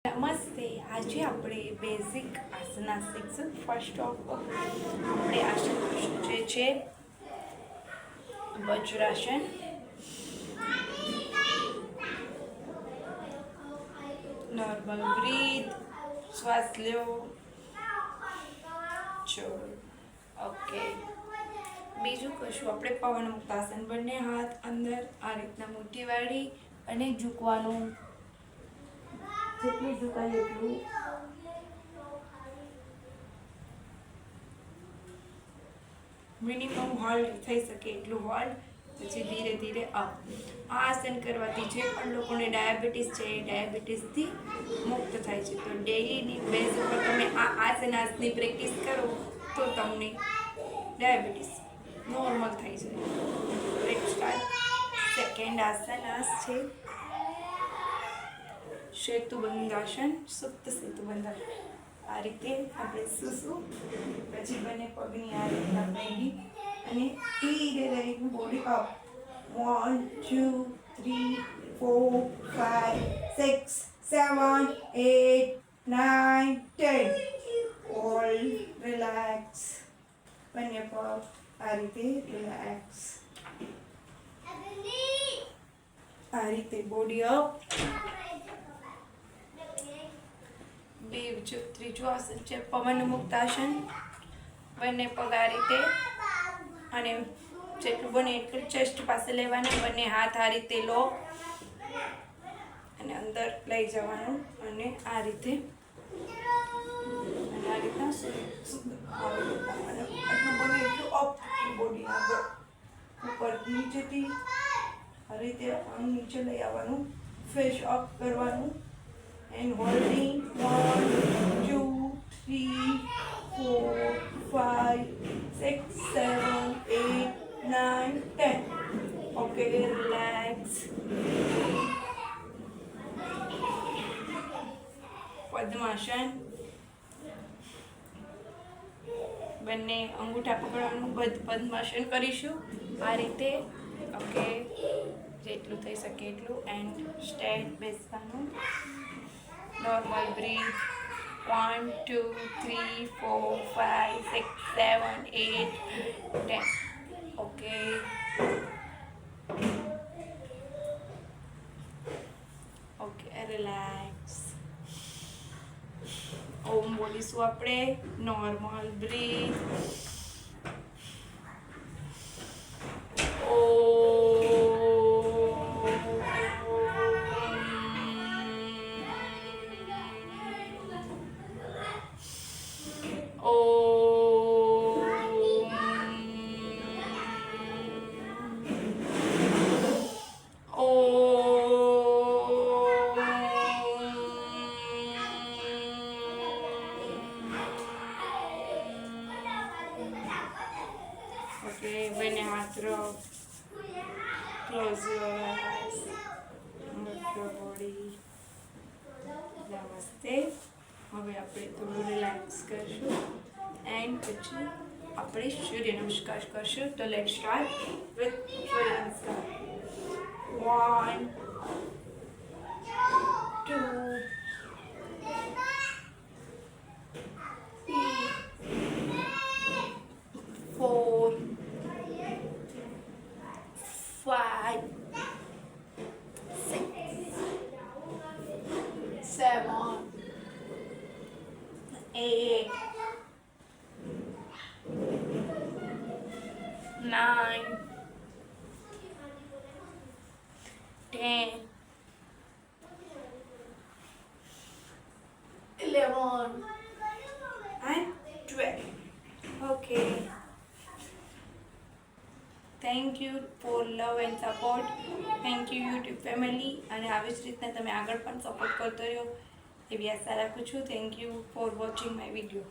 નમસ્તે, આજે આપણે બેઝિક આસના શીખશું. ફર્સ્ટ ઓફ આપણે આસન જે છે વજ્રાસન, નોર્મલ બ્રીથ, શ્વાસ લો, છોડ. ઓકે, બીજું કશું આપણે પવન મુક્તાસન, બંને હાથ અંદર આ રીતના મુઠ્ઠી વાળી અને ઝૂકવાનું, જેટલું ઝુકાય એટલું. મિનિમમ હોલ્ડ થઈ શકે એટલું હોલ્ડ, પછી ધીરે ધીરે અપ. આ આસન કરવાથી જે પણ લોકોને ડાયાબિટીસ છે એ ડાયાબિટીસથી મુક્ત થાય છે. તો ડેઈલીની બેઝ ઉપર તમે આ આસનની પ્રેક્ટિસ કરો તો તમને ડાયાબિટીસ નોર્મલ થઈ જાય. Let's start. સેકન્ડ આસન છે સેતુબંધાસન, સુપ્ત સેતુબંધાસન. આ રીતે આપણે સૂસું, પછી બંને પગની આ રીતના પહેરી અને ધીરે દરેકનું બોડી અપ. 1 2 3 4 5 6 7 8 9 10. All relax. બંને પગ આ રીતે રિલેક્સ. આ રીતે બોડી અપ. ત્રીજું આસન છે પવન મુક્તાસન. બંને પગ આ રીતે અને જેટલું બને એટલું ચેસ્ટ પાસે લેવાના. બંને હાથ આ રીતે લો અને અંદર લઈ જવાનું અને આ રીતે અને આ રીતના આટલું બને એટલું અપ બોડી આગળ ઉપર નીચેથી આ રીતે નીચે લઈ આવવાનું. ફેસ અપ કરવાનું and holding 1 2 3 4 5 6 7 8 9 10. Okay, relax. પદ્માસન. બંને અંગૂઠા પકડવાનું પદ્માસન કરીશું આ રીતે. ઓકે, જેટલું થઈ શકે એટલું. એન્ડ સ્ટ્રેટ બેસવાનું. Normal breath. 1 2 3 4 5 6 7 8 10. Okay, okay, relax. Om બોલીશું આપણે. Normal breath. Okay, બંને હાથ rub. Close your eyes. Move your body. નમસ્તે. હવે આપણે થોડું રિલેક્સ કરશું એન્ડ પછી આપણે સૂર્ય નમસ્કાર કરશું. તો લેટ્સ સ્ટાર્ટ વિથ સૂર્ય નમસ્કાર. 1 2 4 5 6 7 8 9 10 11 and 12. Okay. Thank you for love and support. Thank you YouTube family. અને આવી જ રીતના તમે આગળ પણ સપોર્ટ કરતો રહ્યો એવી આશા રાખું છું. Thank you for watching my video.